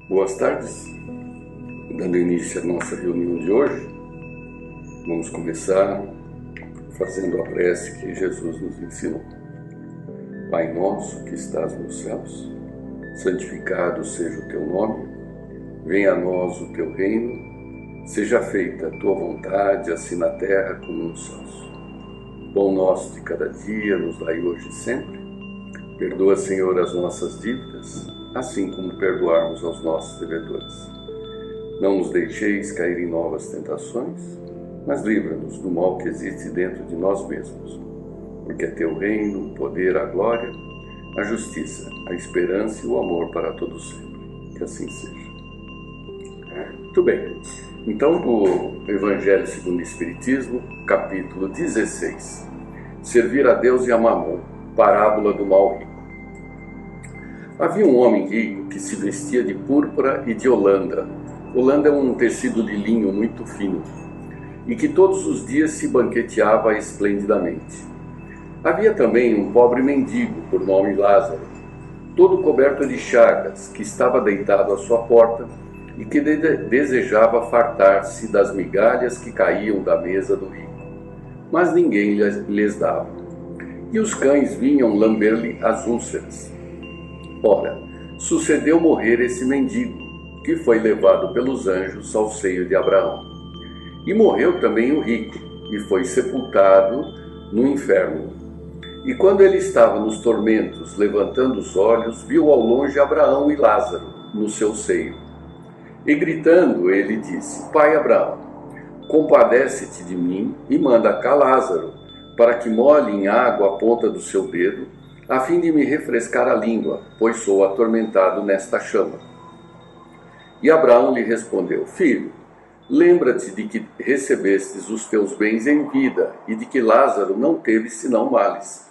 Boas tardes, dando início à nossa reunião de hoje, vamos começar fazendo a prece que Jesus nos ensinou. Pai nosso que estás nos céus, santificado seja o teu nome, venha a nós o teu reino, seja feita a tua vontade, assim na terra como nos céus. Pão nosso de cada dia nos dai hoje e sempre, perdoa, Senhor, as nossas dívidas, assim como perdoarmos aos nossos devedores. Não nos deixeis cair em novas tentações, mas livra-nos do mal que existe dentro de nós mesmos. Porque é teu reino, o poder, a glória, a justiça, a esperança e o amor para todos sempre. Que assim seja. Muito bem. Então, do Evangelho segundo o Espiritismo, capítulo 16. Servir a Deus e a Mamon, parábola do mal rico. Havia um homem rico que se vestia de púrpura e de holanda. Holanda é um tecido de linho muito fino, e que todos os dias se banqueteava esplendidamente. Havia também um pobre mendigo, por nome Lázaro, todo coberto de chagas, que estava deitado à sua porta e que desejava fartar-se das migalhas que caíam da mesa do rico, mas ninguém lhes dava. E os cães vinham lamber-lhe as úlceras. Ora, sucedeu morrer esse mendigo, que foi levado pelos anjos ao seio de Abraão. E morreu também o rico, e foi sepultado no inferno. E quando ele estava nos tormentos, levantando os olhos, viu ao longe Abraão e Lázaro no seu seio. E gritando, ele disse: Pai Abraão, compadece-te de mim e manda cá Lázaro, para que molhe em água a ponta do seu dedo, a fim de me refrescar a língua, pois sou atormentado nesta chama. E Abraão lhe respondeu: Filho, lembra-te de que recebestes os teus bens em vida, e de que Lázaro não teve senão males.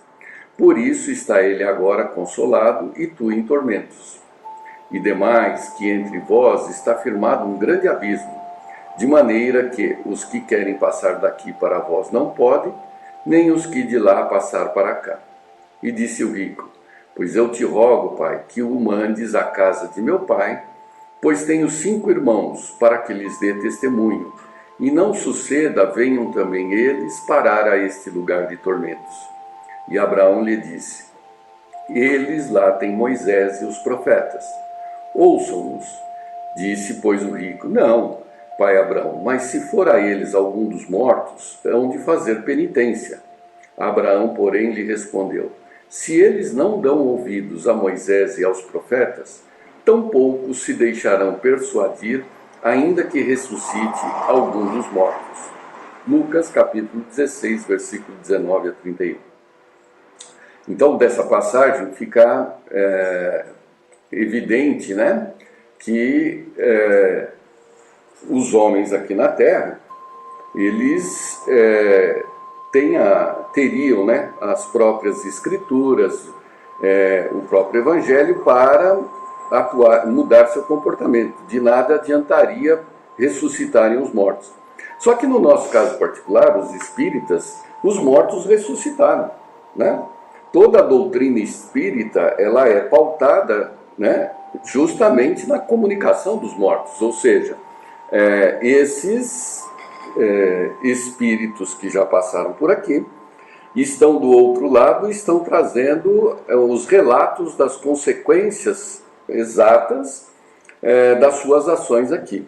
Por isso está ele agora consolado, e tu em tormentos. E demais que entre vós está firmado um grande abismo, de maneira que os que querem passar daqui para vós não podem, nem os que de lá passar para cá. E disse o rico: Pois eu te rogo, pai, que o mandes à casa de meu pai, pois tenho 5 irmãos, para que lhes dê testemunho, e não suceda, venham também eles parar a este lugar de tormentos. E Abraão lhe disse: Eles lá têm Moisés e os profetas, ouçam-nos. Disse, pois, o rico: Não, pai Abraão, mas se for a eles algum dos mortos, hão de fazer penitência. Abraão, porém, lhe respondeu: Se eles não dão ouvidos a Moisés e aos profetas, tampouco se deixarão persuadir, ainda que ressuscite algum dos mortos. Lucas, capítulo 16, versículo 19 a 31. Então, dessa passagem fica evidente, né, que os homens aqui na Terra, eles teriam, né, as próprias escrituras, o próprio evangelho para mudar seu comportamento. De nada adiantaria ressuscitarem os mortos. Só que no nosso caso particular, os espíritas, os mortos ressuscitaram, né? Toda a doutrina espírita, ela é pautada, né, justamente na comunicação dos mortos, ou seja, esses espíritos que já passaram por aqui estão do outro lado, estão trazendo os relatos das consequências exatas das suas ações aqui.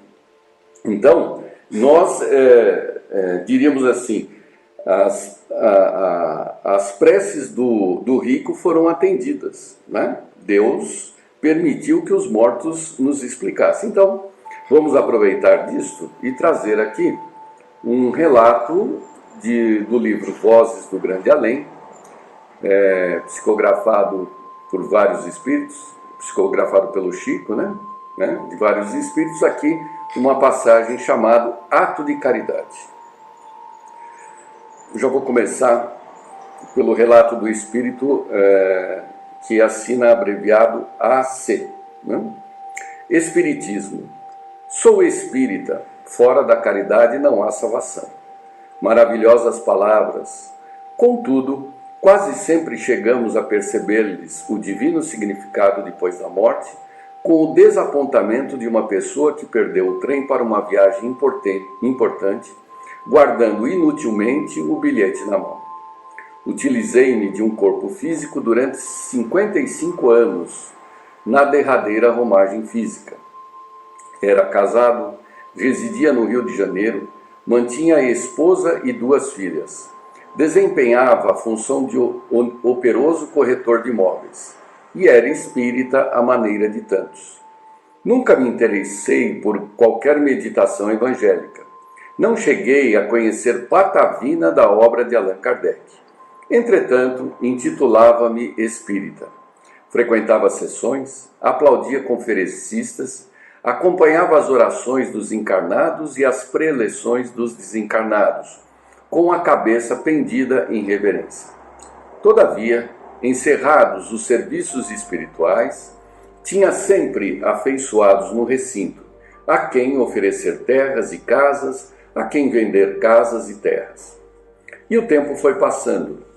Então, nós diríamos assim, as preces do rico foram atendidas, né? Deus permitiu que os mortos nos explicassem. Então, vamos aproveitar disso e trazer aqui um relato do livro Vozes do Grande Além, psicografado por vários espíritos, psicografado pelo Chico, né? De vários espíritos, aqui uma passagem chamada Ato de Caridade. Eu já vou começar pelo relato do espírito que assina abreviado AC. Né? Espiritismo. Sou espírita, fora da caridade não há salvação. Maravilhosas palavras. Contudo, quase sempre chegamos a perceber-lhes o divino significado depois da morte, com o desapontamento de uma pessoa que perdeu o trem para uma viagem importante, guardando inutilmente o bilhete na mão. Utilizei-me de um corpo físico durante 55 anos, na derradeira romagem física. Era casado, residia no Rio de Janeiro, mantinha a esposa e 2 filhas. Desempenhava a função de operoso corretor de imóveis e era espírita à maneira de tantos. Nunca me interessei por qualquer meditação evangélica. Não cheguei a conhecer patavina da obra de Allan Kardec. Entretanto, intitulava-me espírita. Frequentava sessões, aplaudia conferencistas, acompanhava as orações dos encarnados e as preleções dos desencarnados, com a cabeça pendida em reverência. Todavia, encerrados os serviços espirituais, tinha sempre afeiçoados no recinto, a quem oferecer terras e casas, a quem vender casas e terras. E o tempo foi passando.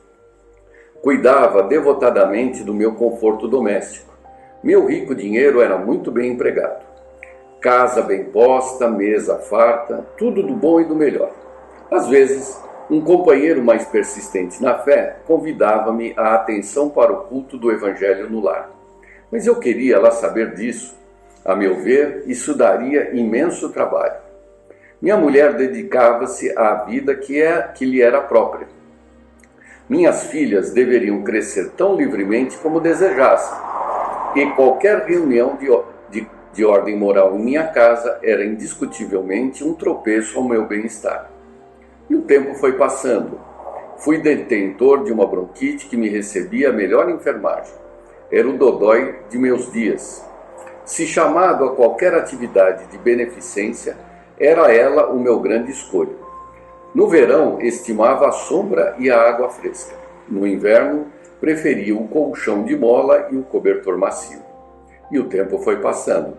Cuidava devotadamente do meu conforto doméstico. Meu rico dinheiro era muito bem empregado. Casa bem posta, mesa farta, tudo do bom e do melhor. Às vezes, um companheiro mais persistente na fé convidava-me à atenção para o culto do Evangelho no lar. Mas eu queria lá saber disso. A meu ver, isso daria imenso trabalho. Minha mulher dedicava-se à vida que lhe era própria. Minhas filhas deveriam crescer tão livremente como desejassem, e qualquer reunião de ordem moral em minha casa era indiscutivelmente um tropeço ao meu bem-estar. E o tempo foi passando. Fui detentor de uma bronquite que me recebia a melhor enfermagem. Era o dodói de meus dias. Se chamado a qualquer atividade de beneficência, era ela o meu grande escolho. No verão, estimava a sombra e a água fresca. No inverno, preferia o colchão de mola e o cobertor macio. E o tempo foi passando.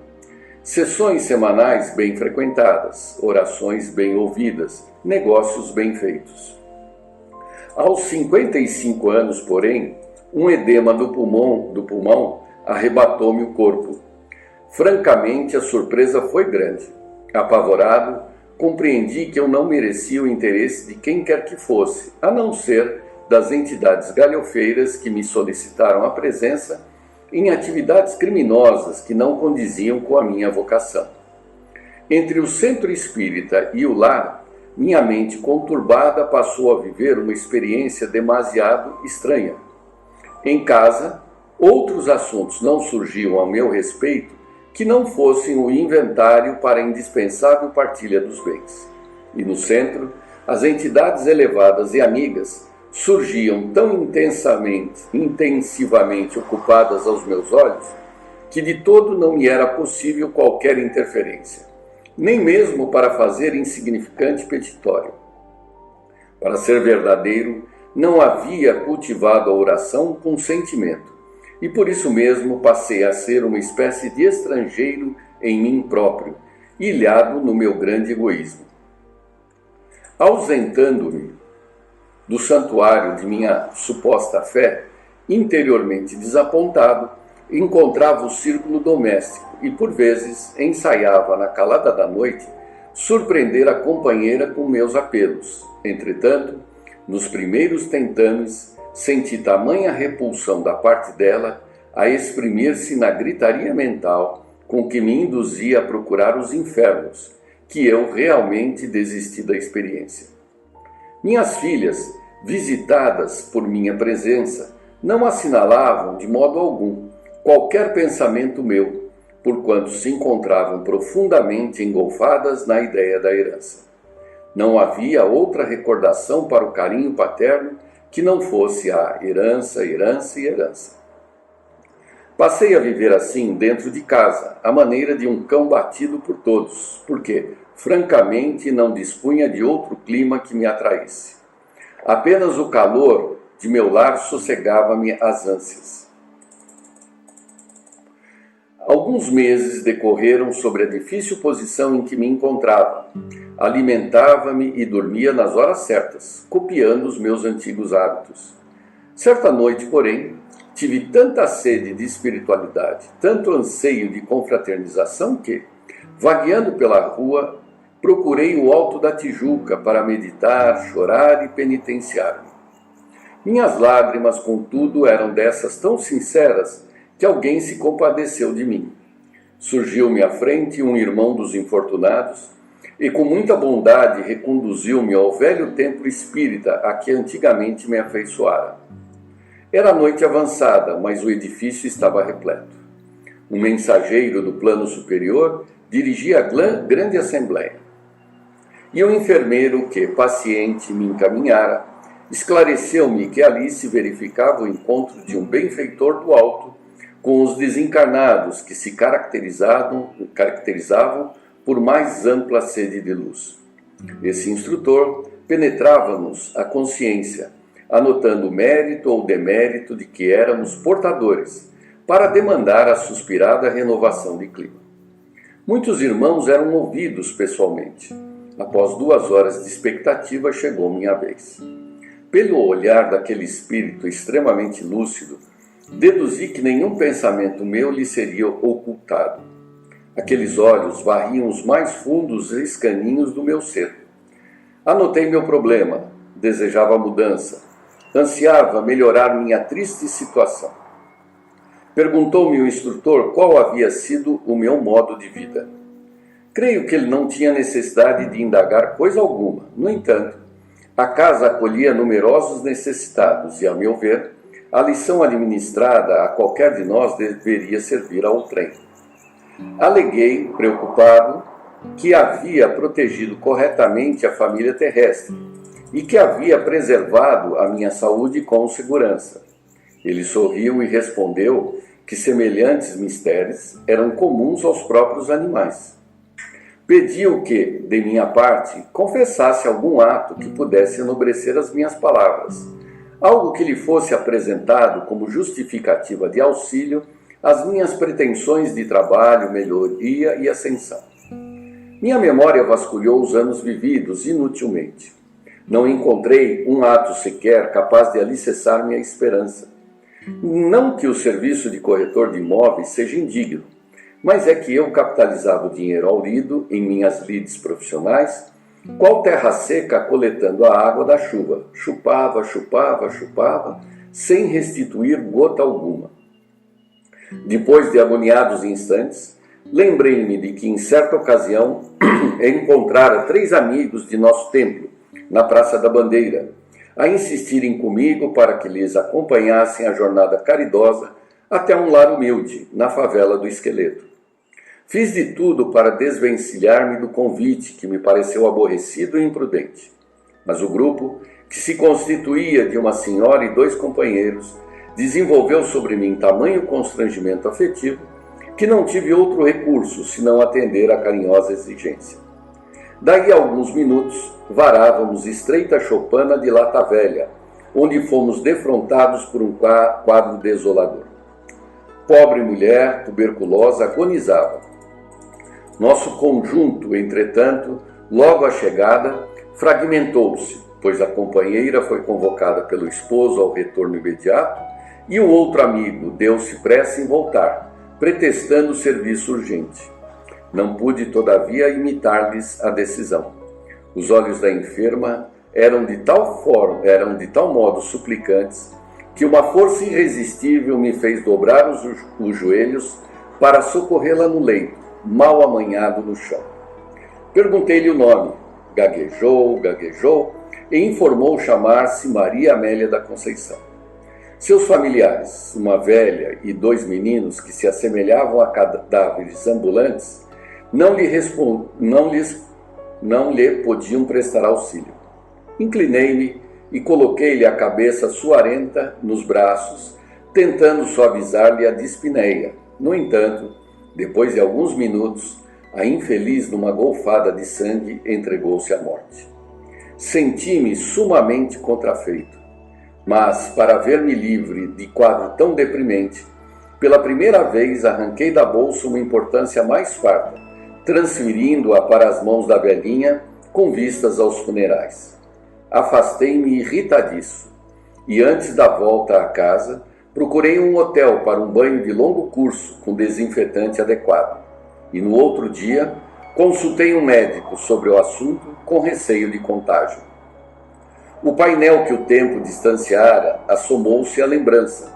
Sessões semanais bem frequentadas, orações bem ouvidas, negócios bem feitos. Aos 55 anos, porém, um edema do pulmão arrebatou-me o corpo. Francamente, a surpresa foi grande. Apavorado, compreendi que eu não merecia o interesse de quem quer que fosse, a não ser das entidades galhofeiras que me solicitaram a presença em atividades criminosas que não condiziam com a minha vocação. Entre o centro espírita e o lar, minha mente conturbada passou a viver uma experiência demasiado estranha. Em casa, outros assuntos não surgiam a meu respeito que não fossem o inventário para a indispensável partilha dos bens. E no centro, as entidades elevadas e amigas surgiam tão intensivamente ocupadas aos meus olhos, que de todo não me era possível qualquer interferência, nem mesmo para fazer insignificante petitório. Para ser verdadeiro, não havia cultivado a oração com sentimento, e por isso mesmo passei a ser uma espécie de estrangeiro em mim próprio, ilhado no meu grande egoísmo. Ausentando-me do santuário de minha suposta fé, interiormente desapontado, encontrava o círculo doméstico e, por vezes, ensaiava na calada da noite surpreender a companheira com meus apelos. Entretanto, nos primeiros tentames, senti tamanha repulsão da parte dela a exprimir-se na gritaria mental com que me induzia a procurar os infernos, que eu realmente desisti da experiência. Minhas filhas, visitadas por minha presença, não assinalavam de modo algum qualquer pensamento meu, porquanto se encontravam profundamente engolfadas na ideia da herança. Não havia outra recordação para o carinho paterno que não fosse a herança, herança e herança. Passei a viver assim dentro de casa, à maneira de um cão batido por todos, porque, francamente, não dispunha de outro clima que me atraísse. Apenas o calor de meu lar sossegava-me as ânsias. Alguns meses decorreram sobre a difícil posição em que me encontrava. Alimentava-me e dormia nas horas certas, copiando os meus antigos hábitos. Certa noite, porém, tive tanta sede de espiritualidade, tanto anseio de confraternização que, vagueando pela rua, procurei o Alto da Tijuca para meditar, chorar e penitenciar-me. Minhas lágrimas, contudo, eram dessas tão sinceras que alguém se compadeceu de mim. Surgiu-me à frente um irmão dos infortunados e com muita bondade reconduziu-me ao velho templo espírita a que antigamente me afeiçoara. Era noite avançada, mas o edifício estava repleto. Um mensageiro do plano superior dirigia a grande assembleia. E o enfermeiro que, paciente, me encaminhara, esclareceu-me que ali se verificava o encontro de um benfeitor do alto com os desencarnados que se caracterizavam por mais ampla sede de luz. Esse instrutor penetrava-nos a consciência, anotando o mérito ou demérito de que éramos portadores, para demandar a suspirada renovação de clima. Muitos irmãos eram ouvidos pessoalmente. Após 2 horas de expectativa, chegou minha vez. Pelo olhar daquele espírito extremamente lúcido, deduzi que nenhum pensamento meu lhe seria ocultado. Aqueles olhos varriam os mais fundos escaninhos do meu ser. Anotei meu problema, desejava mudança, ansiava melhorar minha triste situação. Perguntou-me o instrutor qual havia sido o meu modo de vida. Creio que ele não tinha necessidade de indagar coisa alguma. No entanto, a casa acolhia numerosos necessitados e, a meu ver, a lição administrada a qualquer de nós deveria servir ao trem. Aleguei, preocupado, que havia protegido corretamente a família terrestre e que havia preservado a minha saúde com segurança. Ele sorriu e respondeu que semelhantes mistérios eram comuns aos próprios animais. Pediu que, de minha parte, confessasse algum ato que pudesse enobrecer as minhas palavras, algo que lhe fosse apresentado como justificativa de auxílio às minhas pretensões de trabalho, melhoria e ascensão. Minha memória vasculhou os anos vividos inutilmente. Não encontrei um ato sequer capaz de alicerçar minha esperança. Não que o serviço de corretor de imóveis seja indigno, mas é que eu capitalizava o dinheiro haurido em minhas lides profissionais, qual terra seca coletando a água da chuva. Chupava, sem restituir gota alguma. Depois de agoniados instantes, lembrei-me de que em certa ocasião encontrara 3 amigos de nosso templo, na Praça da Bandeira, a insistirem comigo para que lhes acompanhassem a jornada caridosa até um lar humilde, na favela do Esqueleto. Fiz de tudo para desvencilhar-me do convite, que me pareceu aborrecido e imprudente. Mas o grupo, que se constituía de uma senhora e 2 companheiros, desenvolveu sobre mim tamanho constrangimento afetivo que não tive outro recurso senão atender à carinhosa exigência. Daí a alguns minutos, varávamos estreita choupana de Lata Velha, onde fomos defrontados por um quadro desolador. Pobre mulher, tuberculosa, agonizava. Nosso conjunto, entretanto, logo à chegada, fragmentou-se, pois a companheira foi convocada pelo esposo ao retorno imediato e o outro amigo deu-se pressa em voltar, pretextando serviço urgente. Não pude, todavia, imitar-lhes a decisão. Os olhos da enferma eram de tal modo suplicantes que uma força irresistível me fez dobrar os joelhos para socorrê-la no leito, mal amanhado no chão. Perguntei-lhe o nome. Gaguejou e informou chamar-se Maria Amélia da Conceição. Seus familiares, uma velha e 2 meninos que se assemelhavam a cadáveres ambulantes, não lhe podiam prestar auxílio. Inclinei-me e coloquei-lhe a cabeça suarenta nos braços, tentando suavizar-lhe a dispneia. No entanto, depois de alguns minutos, a infeliz, numa golfada de sangue, entregou-se à morte. Senti-me sumamente contrafeito, mas, para ver-me livre de quadro tão deprimente, pela primeira vez arranquei da bolsa uma importância mais farta, transferindo-a para as mãos da velhinha com vistas aos funerais. Afastei-me irritadíssimo, e antes da volta à casa, procurei um hotel para um banho de longo curso com desinfetante adequado. E no outro dia, consultei um médico sobre o assunto com receio de contágio. O painel que o tempo distanciara assomou-se à lembrança,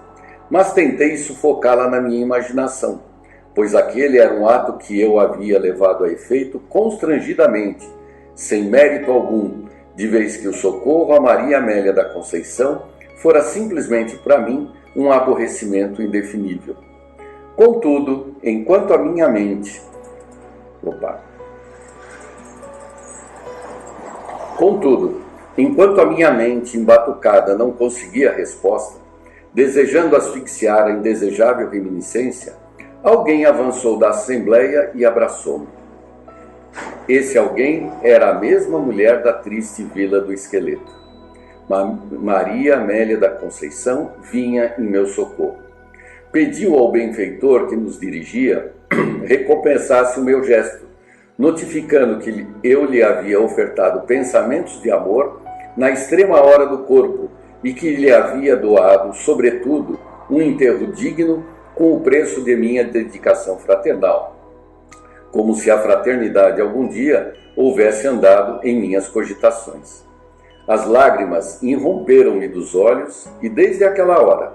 mas tentei sufocá-la na minha imaginação, pois aquele era um ato que eu havia levado a efeito constrangidamente, sem mérito algum, de vez que o socorro a Maria Amélia da Conceição fora simplesmente para mim um aborrecimento indefinível. Contudo, enquanto a minha mente embatucada não conseguia resposta, desejando asfixiar a indesejável reminiscência, alguém avançou da assembleia e abraçou-me. Esse alguém era a mesma mulher da triste Vila do Esqueleto. Maria Amélia da Conceição vinha em meu socorro. Pediu ao benfeitor que nos dirigia recompensasse o meu gesto, notificando que eu lhe havia ofertado pensamentos de amor na extrema hora do corpo e que lhe havia doado, sobretudo, um enterro digno com o preço de minha dedicação fraternal, como se a fraternidade algum dia houvesse andado em minhas cogitações. As lágrimas irromperam-me dos olhos e, desde aquela hora,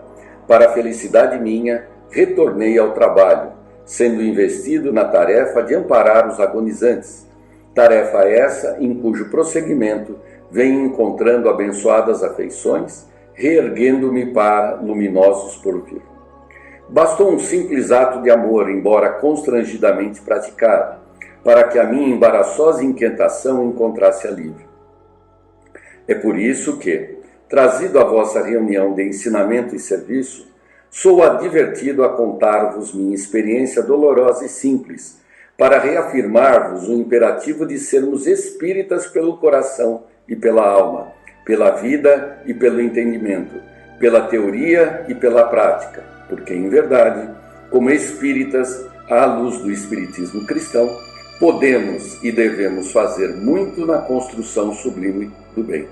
para a felicidade minha, retornei ao trabalho, sendo investido na tarefa de amparar os agonizantes, tarefa essa em cujo prosseguimento venho encontrando abençoadas afeições, reerguendo-me para luminosos porvir. Bastou um simples ato de amor, embora constrangidamente praticado, para que a minha embaraçosa inquietação encontrasse alívio. É por isso que, trazido à vossa reunião de ensinamento e serviço, sou advertido a contar-vos minha experiência dolorosa e simples, para reafirmar-vos o imperativo de sermos espíritas pelo coração e pela alma, pela vida e pelo entendimento, pela teoria e pela prática, porque, em verdade, como espíritas, à luz do espiritismo cristão, podemos e devemos fazer muito na construção sublime do bem.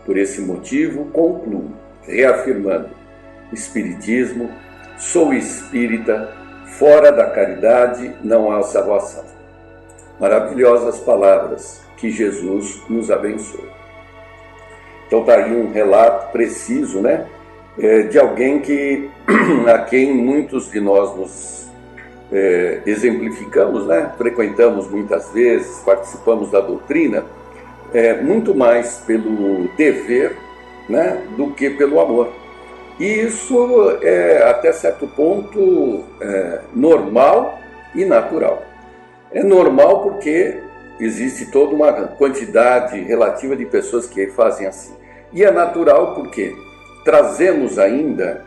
Por esse motivo, concluo, reafirmando: Espiritismo, sou espírita, fora da caridade não há salvação. Maravilhosas palavras, que Jesus nos abençoe. Então está aí um relato preciso, né, de alguém a quem muitos de nós nos exemplificamos, né, frequentamos muitas vezes, participamos da doutrina, muito mais pelo dever, né, do que pelo amor. E isso é, até certo ponto, normal e natural. É normal porque existe toda uma quantidade relativa de pessoas que fazem assim. E é natural porque trazemos ainda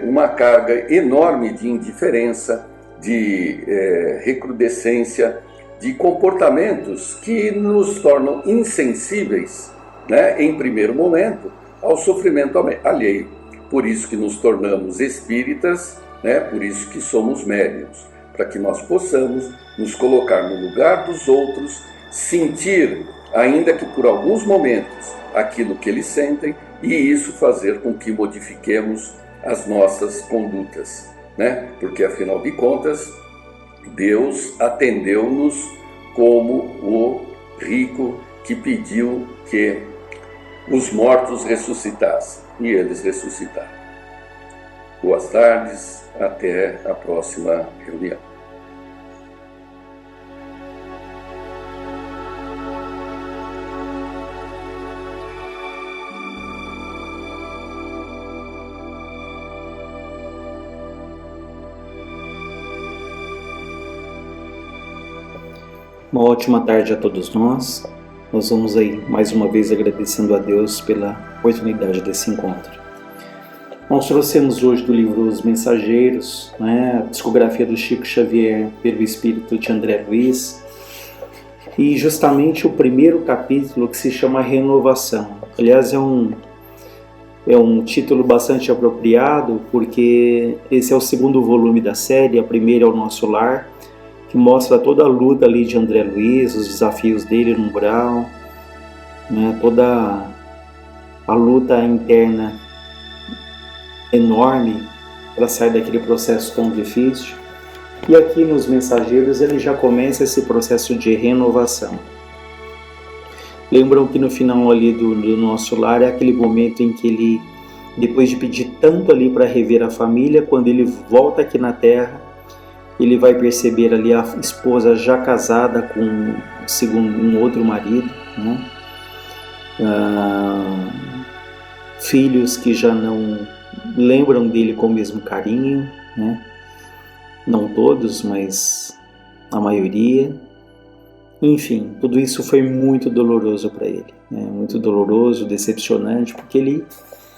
uma carga enorme de indiferença, de recrudescência, de comportamentos que nos tornam insensíveis, né, em primeiro momento, ao sofrimento alheio. Por isso que nos tornamos espíritas, né, por isso que somos médiuns, para que nós possamos nos colocar no lugar dos outros, sentir, ainda que por alguns momentos, aquilo que eles sentem, e isso fazer com que modifiquemos as nossas condutas, né? Porque, afinal de contas, Deus atendeu-nos como o rico que pediu que os mortos ressuscitassem, e eles ressuscitaram. Boas tardes, até a próxima reunião. Uma ótima tarde a todos nós. Nós vamos aí mais uma vez agradecendo a Deus pela oportunidade desse encontro. Nós trouxemos hoje do livro Os Mensageiros, né, a psicografia do Chico Xavier pelo espírito de André Luiz, e justamente o primeiro capítulo, que se chama Renovação. Aliás, é um título bastante apropriado, porque esse é o segundo volume da série, a primeira é o Nosso Lar, que mostra toda a luta ali de André Luiz, os desafios dele no umbral, né, toda a luta interna enorme para sair daquele processo tão difícil. E aqui nos Mensageiros ele já começa esse processo de renovação. Lembram que no final ali do Nosso Lar é aquele momento em que ele, depois de pedir tanto ali para rever a família, quando ele volta aqui na Terra, ele vai perceber ali a esposa já casada com um outro marido, né? Filhos que já não lembram dele com o mesmo carinho, né? Não todos, mas a maioria. Enfim, tudo isso foi muito doloroso para ele, né? Muito doloroso, decepcionante, porque ele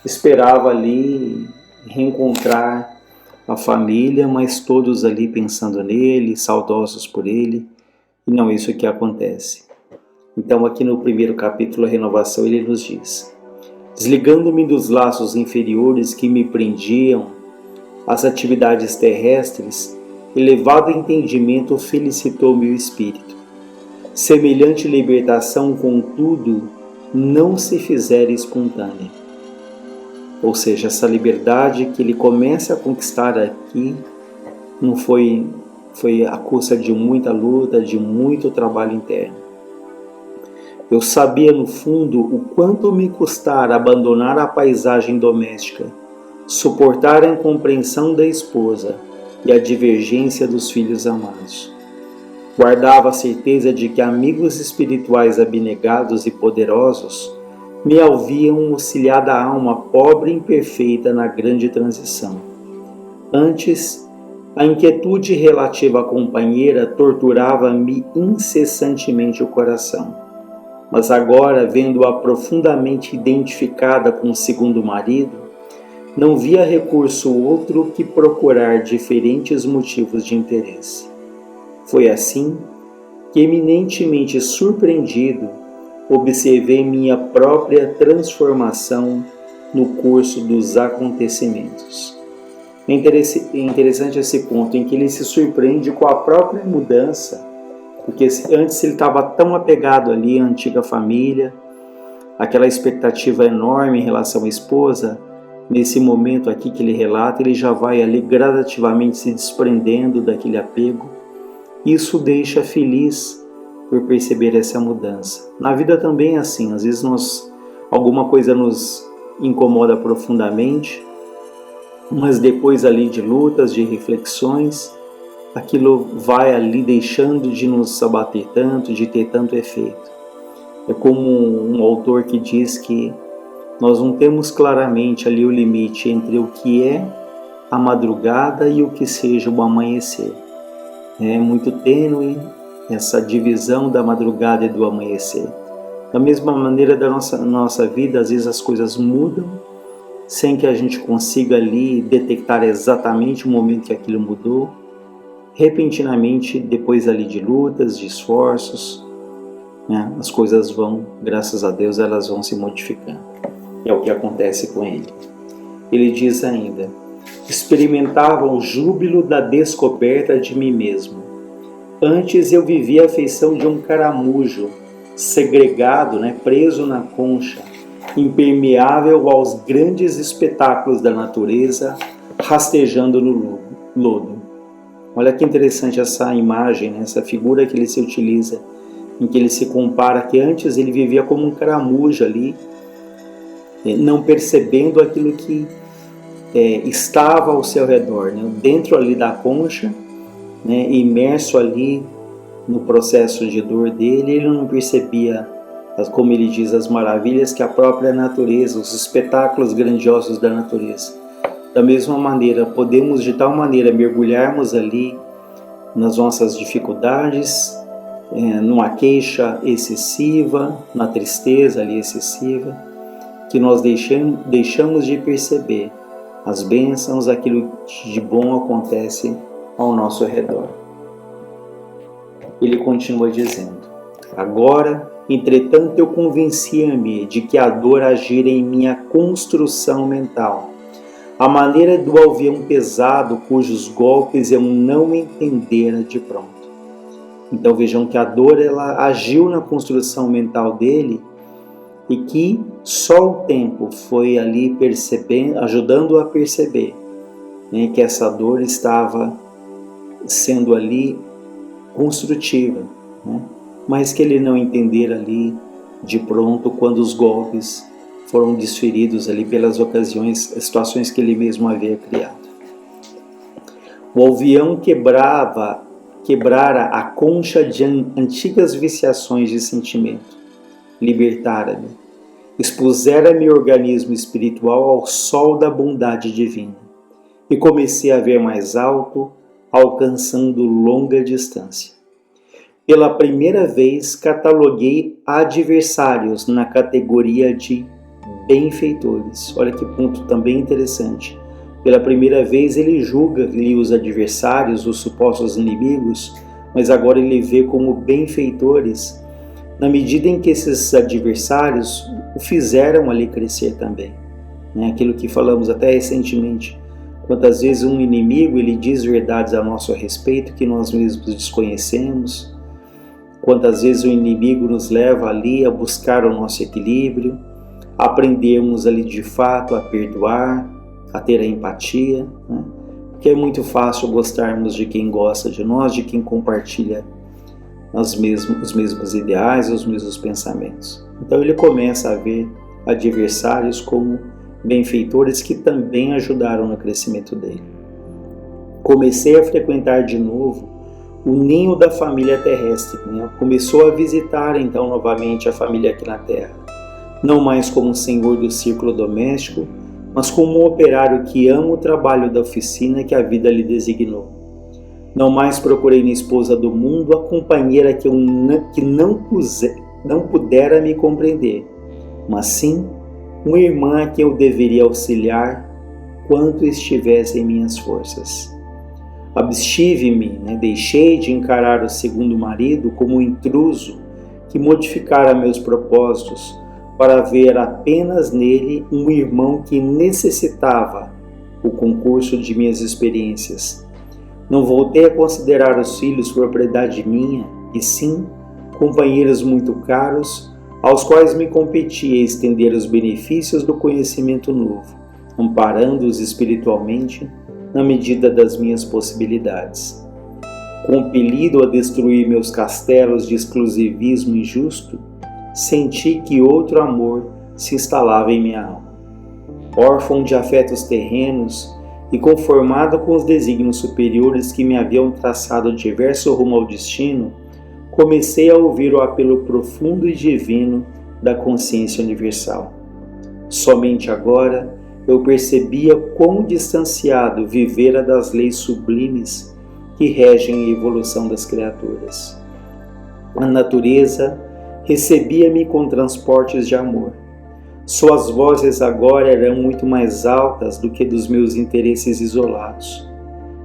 esperava ali reencontrar a família, mas todos ali pensando nele, saudosos por ele, e não é isso que acontece. Então aqui no primeiro capítulo, a renovação, ele nos diz: desligando-me dos laços inferiores que me prendiam às atividades terrestres, elevado entendimento felicitou meu espírito. Semelhante libertação, contudo, não se fizera espontânea. Ou seja, essa liberdade que ele começa a conquistar aqui não foi à custa de muita luta, de muito trabalho interno. Eu sabia no fundo o quanto me custara abandonar a paisagem doméstica, suportar a incompreensão da esposa e a divergência dos filhos amados. Guardava a certeza de que amigos espirituais abnegados e poderosos me haviam auxiliado a alma pobre e imperfeita na grande transição. Antes, a inquietude relativa à companheira torturava-me incessantemente o coração. Mas agora, vendo-a profundamente identificada com o segundo marido, não via recurso outro que procurar diferentes motivos de interesse. Foi assim que, eminentemente surpreendido, observei minha própria transformação no curso dos acontecimentos. É interessante esse ponto em que ele se surpreende com a própria mudança, porque antes ele estava tão apegado ali à antiga família, aquela expectativa enorme em relação à esposa. Nesse momento aqui que ele relata, ele já vai ali gradativamente se desprendendo daquele apego. Isso deixa feliz por perceber essa mudança. Na vida também é assim, às vezes alguma coisa nos incomoda profundamente, mas depois ali de lutas, de reflexões, aquilo vai ali deixando de nos abater tanto, de ter tanto efeito. É como um autor que diz que nós não temos claramente ali o limite entre o que é a madrugada e o que seja o amanhecer. É muito tênue essa divisão da madrugada e do amanhecer. Da mesma maneira da nossa vida, às vezes as coisas mudam sem que a gente consiga ali detectar exatamente o momento que aquilo mudou. Repentinamente, depois ali de lutas, de esforços, né, as coisas vão, graças a Deus, elas vão se modificando. É o que acontece com ele. Ele diz ainda: experimentava o júbilo da descoberta de mim mesmo. Antes eu vivia a feição de um caramujo, segregado, preso na concha, impermeável aos grandes espetáculos da natureza, rastejando no lodo. Olha que interessante essa imagem, essa figura que ele se utiliza, em que ele se compara que antes ele vivia como um caramujo ali, não percebendo aquilo que estava ao seu redor, dentro ali da concha, imerso ali no processo de dor dele. Ele não percebia, como ele diz, as maravilhas que a própria natureza, os espetáculos grandiosos da natureza. Da mesma maneira, podemos de tal maneira mergulharmos ali nas nossas dificuldades, numa queixa excessiva, na tristeza ali excessiva, que nós deixamos de perceber as bênçãos, aquilo que de bom acontece ao nosso redor. Ele continua dizendo: agora, entretanto, eu convencia-me de que a dor agira em minha construção mental, a maneira do avião pesado cujos golpes eu não entendera de pronto. Então vejam que a dor ela agiu na construção mental dele e que só o tempo foi ali ajudando a perceber né, que essa dor estava sendo ali construtiva, né, mas que ele não entendera ali de pronto quando os golpes foram desferidos ali pelas situações que ele mesmo havia criado. O alvião quebrara a concha de antigas viciações de sentimento, libertara-me, expusera meu organismo espiritual ao sol da bondade divina e comecei a ver mais alto, alcançando longa distância. Pela primeira vez cataloguei adversários na categoria de benfeitores. Olha que ponto também interessante. Pela primeira vez ele julga ali os adversários, os supostos inimigos, mas agora ele vê como benfeitores, na medida em que esses adversários o fizeram ali crescer também. Né? Aquilo que falamos até recentemente. Quantas vezes um inimigo ele diz verdades a nosso respeito que nós mesmos desconhecemos. Quantas vezes o inimigo nos leva ali a buscar o nosso equilíbrio, a aprendermos ali de fato a perdoar, a ter a empatia, né? Porque é muito fácil gostarmos de quem gosta de nós, de quem compartilha os mesmos ideais, os mesmos pensamentos. Então ele começa a ver adversários como benfeitores que também ajudaram no crescimento dele. Comecei a frequentar de novo o ninho da família terrestre, né? Começou a visitar então novamente a família aqui na Terra, não mais como senhor do círculo doméstico, mas como um operário que ama o trabalho da oficina que a vida lhe designou. Não mais procurei na esposa do mundo a companheira que não pudera me compreender, mas sim uma irmã a que eu deveria auxiliar quanto estivesse em minhas forças. Abstive-me, né? Deixei de encarar o segundo marido como um intruso que modificara meus propósitos, para ver apenas nele um irmão que necessitava o concurso de minhas experiências. Não voltei a considerar os filhos propriedade minha, e sim companheiros muito caros, aos quais me competia estender os benefícios do conhecimento novo, amparando-os espiritualmente na medida das minhas possibilidades. Compelido a destruir meus castelos de exclusivismo injusto, senti que outro amor se instalava em minha alma. Órfão de afetos terrenos e conformado com os desígnios superiores que me haviam traçado diverso rumo ao destino, comecei a ouvir o apelo profundo e divino da consciência universal. Somente agora eu percebia quão distanciado vivera das leis sublimes que regem a evolução das criaturas. A natureza recebia-me com transportes de amor. Suas vozes agora eram muito mais altas do que dos meus interesses isolados.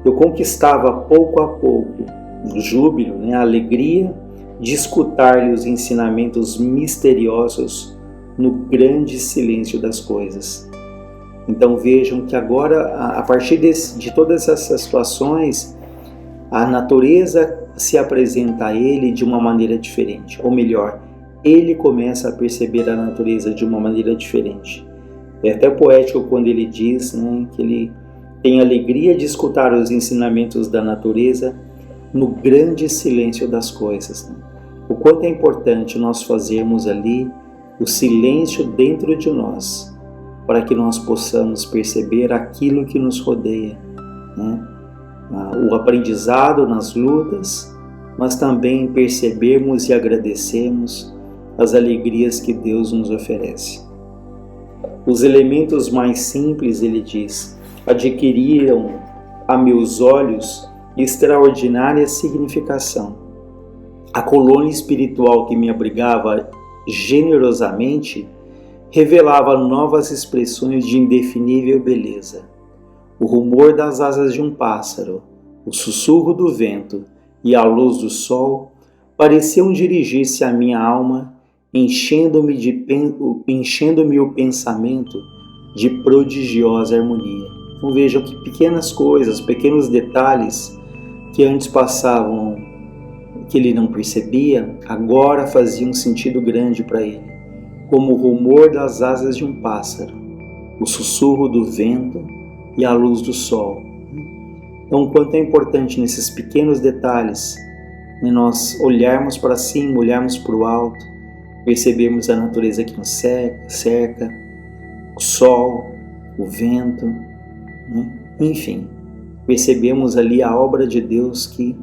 Eu conquistava pouco a pouco o júbilo, a alegria de escutar-lhe os ensinamentos misteriosos no grande silêncio das coisas. Então vejam que agora, a partir de todas essas situações, a natureza se apresenta a ele de uma maneira diferente, ou melhor, ele começa a perceber a natureza de uma maneira diferente. É até poético quando ele diz, que ele tem alegria de escutar os ensinamentos da natureza no grande silêncio das coisas. O quanto é importante nós fazermos ali o silêncio dentro de nós, para que nós possamos perceber aquilo que nos rodeia, o aprendizado nas lutas, mas também percebermos e agradecermos as alegrias que Deus nos oferece. Os elementos mais simples, ele diz, adquiriram a meus olhos extraordinária significação. A colônia espiritual que me abrigava generosamente revelava novas expressões de indefinível beleza. O rumor das asas de um pássaro, o sussurro do vento e a luz do sol pareciam dirigir-se à minha alma, enchendo-me o pensamento de prodigiosa harmonia. Então vejam que pequenas coisas, pequenos detalhes que antes passavam, que ele não percebia, agora faziam um sentido grande para ele, como o rumor das asas de um pássaro, o sussurro do vento e a luz do sol, Então, o quanto é importante nesses pequenos detalhes, nós olharmos para cima, olharmos para o alto, percebermos a natureza que nos cerca, o sol, o vento, né? Enfim, percebemos ali a obra de Deus que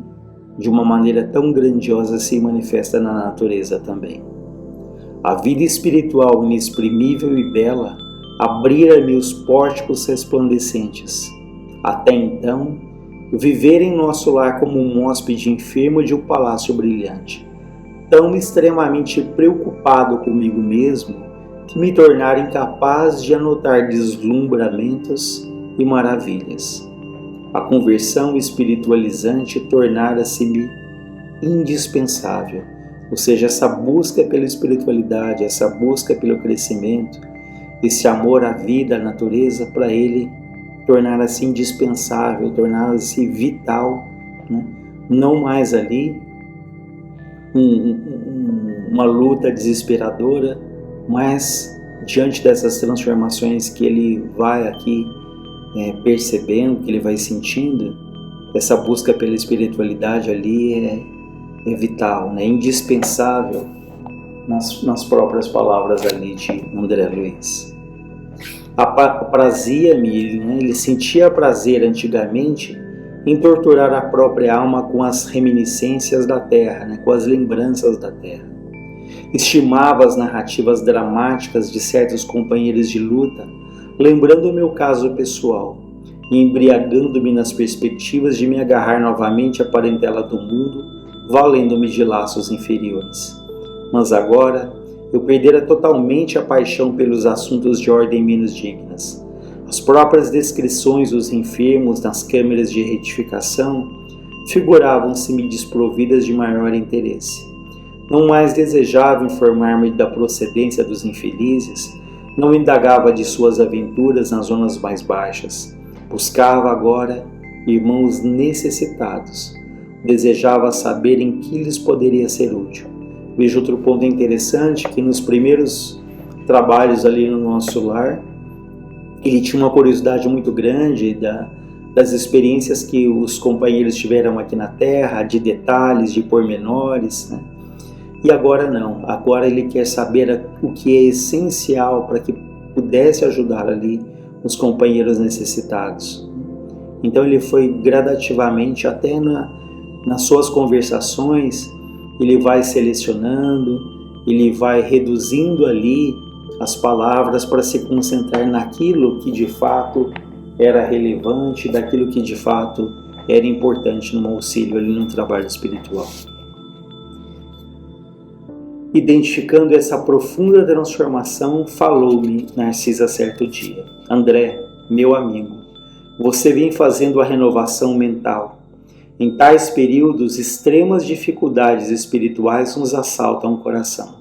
de uma maneira tão grandiosa se manifesta na natureza também. A vida espiritual inexprimível e bela abrira-me os pórticos resplandecentes. Até então, viver em nosso lar como um hóspede enfermo de um palácio brilhante, tão extremamente preocupado comigo mesmo, que me tornara incapaz de anotar deslumbramentos e maravilhas. A conversão espiritualizante tornara-se-me indispensável, ou seja, essa busca pela espiritualidade, essa busca pelo crescimento, esse amor à vida, à natureza, para ele tornara-se indispensável, tornara-se vital, né? Não mais ali uma luta desesperadora, mas diante dessas transformações que ele vai aqui percebendo, que ele vai sentindo, essa busca pela espiritualidade ali é vital, né? Indispensável nas próprias palavras ali de André Luiz. Aprazia-me, né? Ele sentia prazer antigamente em torturar a própria alma com as reminiscências da terra, né? Com as lembranças da terra. Estimava as narrativas dramáticas de certos companheiros de luta, lembrando o meu caso pessoal, e embriagando-me nas perspectivas de me agarrar novamente à parentela do mundo, valendo-me de laços inferiores. Mas agora eu perdera totalmente a paixão pelos assuntos de ordem menos dignas. As próprias descrições dos enfermos nas câmeras de retificação figuravam-se-me desprovidas de maior interesse. Não mais desejava informar-me da procedência dos infelizes, não indagava de suas aventuras nas zonas mais baixas. Buscava agora irmãos necessitados. Desejava saber em que lhes poderia ser útil. Vejo outro ponto interessante, que nos primeiros trabalhos ali no nosso lar, ele tinha uma curiosidade muito grande das experiências que os companheiros tiveram aqui na Terra, de detalhes, de pormenores, né? E agora não, agora ele quer saber o que é essencial para que pudesse ajudar ali os companheiros necessitados. Então ele foi gradativamente, até nas suas conversações, ele vai selecionando, ele vai reduzindo ali as palavras para se concentrar naquilo que de fato era relevante, daquilo que de fato era importante no auxílio ali no trabalho espiritual. Identificando essa profunda transformação, falou-me Narcisa certo dia: André, meu amigo, você vem fazendo a renovação mental. Em tais períodos, extremas dificuldades espirituais nos assaltam o coração.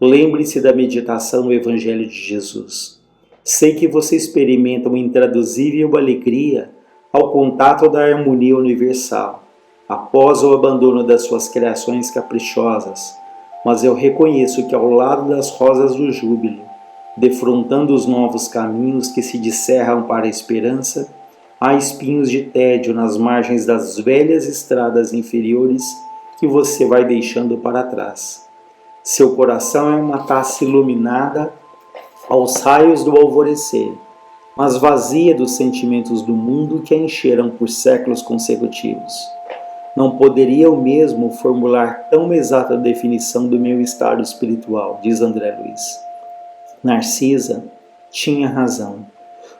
Lembre-se da meditação no Evangelho de Jesus. Sei que você experimenta uma intraduzível alegria ao contato da harmonia universal, após o abandono das suas criações caprichosas, mas eu reconheço que ao lado das rosas do júbilo, defrontando os novos caminhos que se descerram para a esperança, há espinhos de tédio nas margens das velhas estradas inferiores que você vai deixando para trás. Seu coração é uma taça iluminada aos raios do alvorecer, mas vazia dos sentimentos do mundo que a encheram por séculos consecutivos. Não poderia eu mesmo formular tão exata definição do meu estado espiritual, diz André Luiz. Narcisa tinha razão.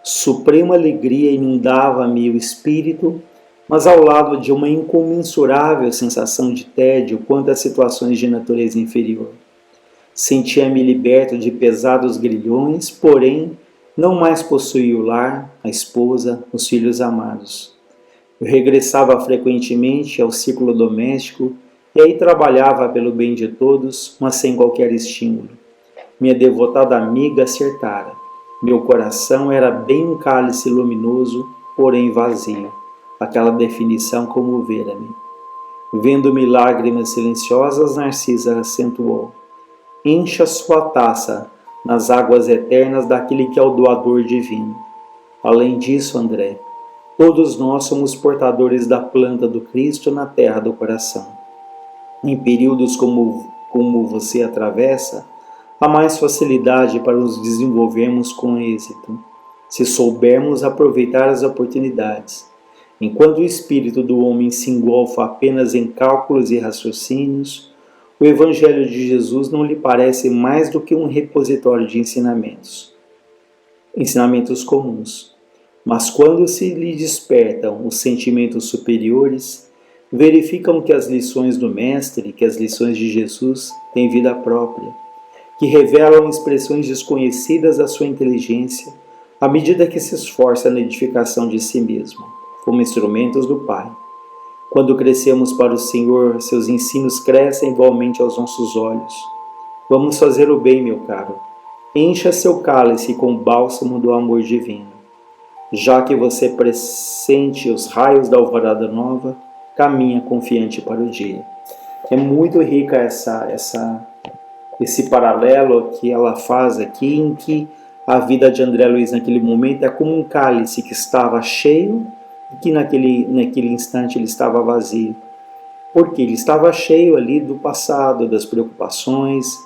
Suprema alegria inundava-me o espírito, mas ao lado de uma incomensurável sensação de tédio quanto às situações de natureza inferior. Sentia-me liberto de pesados grilhões, porém não mais possuía o lar, a esposa, os filhos amados. Eu regressava frequentemente ao círculo doméstico e aí trabalhava pelo bem de todos, mas sem qualquer estímulo. Minha devotada amiga acertara. Meu coração era bem um cálice luminoso, porém vazio. Aquela definição comovera-me. Vendo-me lágrimas silenciosas, Narcisa acentuou: encha sua taça nas águas eternas daquele que é o doador divino. Além disso, André, Todos nós somos portadores da planta do Cristo na terra do coração. Em períodos como você atravessa, há mais facilidade para nos desenvolvermos com êxito, se soubermos aproveitar as oportunidades. Enquanto o espírito do homem se engolfa apenas em cálculos e raciocínios, o Evangelho de Jesus não lhe parece mais do que um repositório de ensinamentos comuns. Mas quando se lhe despertam os sentimentos superiores, verificam que as lições do Mestre, que as lições de Jesus têm vida própria, que revelam expressões desconhecidas da sua inteligência, à medida que se esforça na edificação de si mesmo, como instrumentos do Pai. Quando crescemos para o Senhor, seus ensinos crescem igualmente aos nossos olhos. Vamos fazer o bem, meu caro. Encha seu cálice com o bálsamo do amor divino. Já que você pressente os raios da alvorada nova, caminha confiante para o dia. É muito rica esse paralelo que ela faz aqui, em que a vida de André Luiz naquele momento é como um cálice que estava cheio e que naquele instante ele estava vazio. Porque ele estava cheio ali do passado, das preocupações,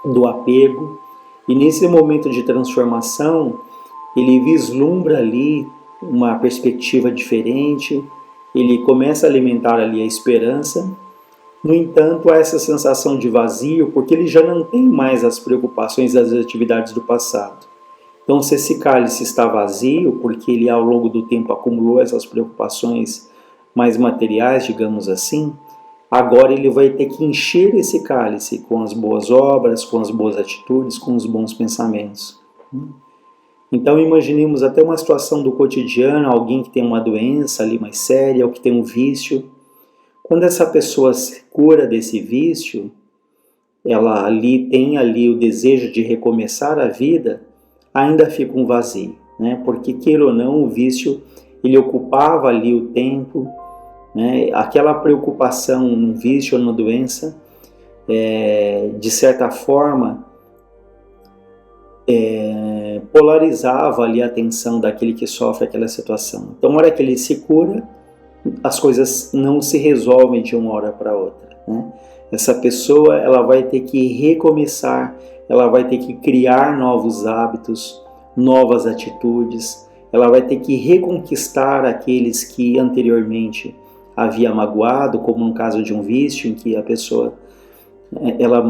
do apego. E nesse momento de transformação, ele vislumbra ali uma perspectiva diferente, ele começa a alimentar ali a esperança. No entanto, há essa sensação de vazio, porque ele já não tem mais as preocupações das atividades do passado. Então, se esse cálice está vazio, porque ele ao longo do tempo acumulou essas preocupações mais materiais, digamos assim, agora ele vai ter que encher esse cálice com as boas obras, com as boas atitudes, com os bons pensamentos. Então imaginemos até uma situação do cotidiano, alguém que tem uma doença ali mais séria, ou que tem um vício. Quando essa pessoa se cura desse vício, ela tem ali o desejo de recomeçar a vida, ainda fica um vazio, né? Porque, queira ou não, o vício ele ocupava ali o tempo, né? Aquela preocupação no vício ou na doença, de certa forma, polarizava ali a atenção daquele que sofre aquela situação. Então, na hora que ele se cura, as coisas não se resolvem de uma hora para outra, né? Essa pessoa ela vai ter que recomeçar, ela vai ter que criar novos hábitos, novas atitudes, ela vai ter que reconquistar aqueles que anteriormente havia magoado, como no caso de um vício, em que a pessoa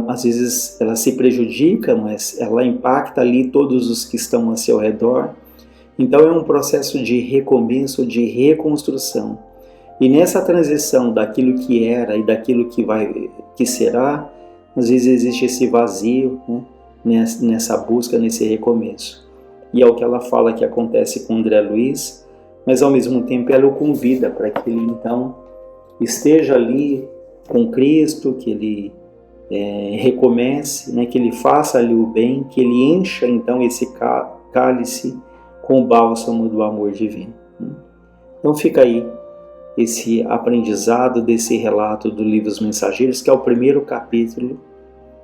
às vezes ela se prejudica, mas ela impacta ali todos os que estão ao seu redor. Então é um processo de recomeço, de reconstrução. E nessa transição daquilo que era e daquilo que será, às vezes existe esse vazio, né? Nessa busca, nesse recomeço. E é o que ela fala que acontece com André Luiz, mas ao mesmo tempo ela o convida para que ele então esteja ali com Cristo, que ele recomece, né? Que ele faça ali o bem, que ele encha então esse cálice com o bálsamo do amor divino. Então fica aí esse aprendizado desse relato do livro Os Mensageiros, que é o primeiro capítulo.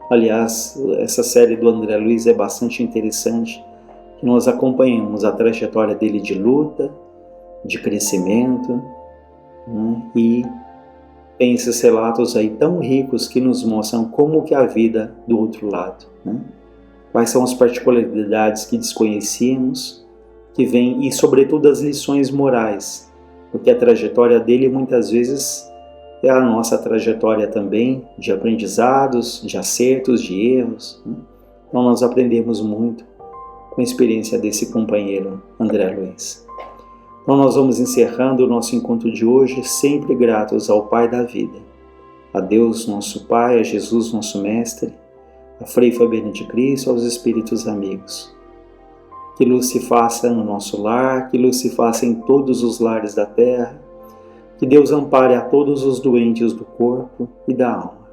Aliás, essa série do André Luiz é bastante interessante, que nós acompanhamos a trajetória dele de luta, de crescimento, né? E tem esses relatos aí tão ricos que nos mostram como que é a vida do outro lado, né? Quais são as particularidades que desconhecíamos, que vêm, e sobretudo as lições morais, porque a trajetória dele muitas vezes é a nossa trajetória também, de aprendizados, de acertos, de erros, né? Então nós aprendemos muito com a experiência desse companheiro André Luiz. Então nós vamos encerrando o nosso encontro de hoje, sempre gratos ao Pai da vida, a Deus nosso Pai, a Jesus nosso Mestre, a Frei Fabiano de Cristo, aos Espíritos amigos. Que luz se faça no nosso lar, que luz se faça em todos os lares da terra, que Deus ampare a todos os doentes do corpo e da alma,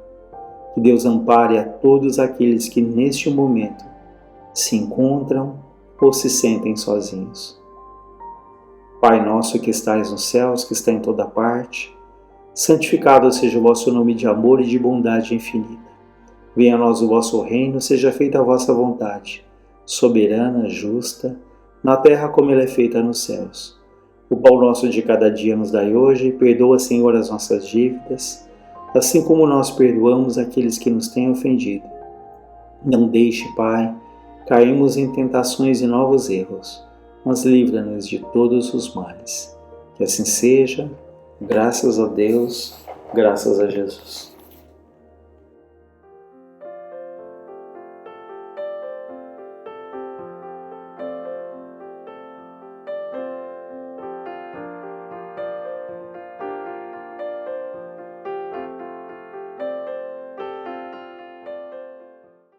que Deus ampare a todos aqueles que neste momento se encontram ou se sentem sozinhos. Pai nosso que estais nos céus, que está em toda parte, santificado seja o vosso nome de amor e de bondade infinita. Venha a nós o vosso reino, seja feita a vossa vontade, soberana, justa, na terra como ela é feita nos céus. O pão nosso de cada dia nos dai hoje, perdoa, Senhor, as nossas dívidas, assim como nós perdoamos aqueles que nos têm ofendido. Não deixe, Pai, cairmos em tentações e novos erros, mas livra-nos de todos os males. Que assim seja, graças a Deus, graças a Jesus.